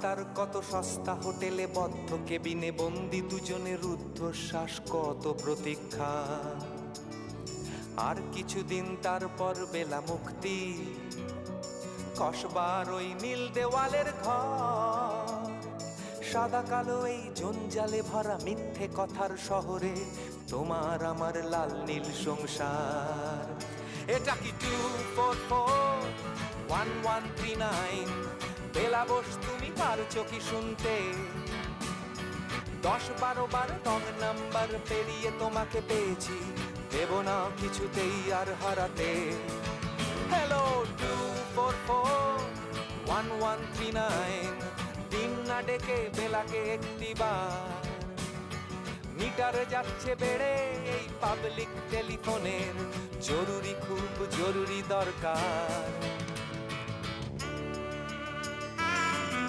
রাস্তার কত সস্তা হোটেলে বদ্ধ কেবিনে বন্দি দুজনে রুদ্ধশ্বাস, কত প্রতীক্ষা। আর কিছুদিন তারপর বেলা মুক্তি, কসবার ওই নীল দেওয়ালের ঘর। সাদা কালো এই জঞ্জালে ভরা মিথ্যে কথার শহরে তোমার আমার লাল নীল সংসার। এটা কি 2441139? বেলা বোস, তুমি পারছো কি শুনতে? 10-12 বার রং নাম্বার পেরিয়ে তোমাকে পেয়েছি, দেব না কিছুতেই আর হারাতে। হ্যালো 2441139, দিন না ডেকে বেলাকে একটিবার। মিটার যাচ্ছে বেড়ে এই পাবলিক টেলিফোনের, জরুরি খুব জরুরি দরকার।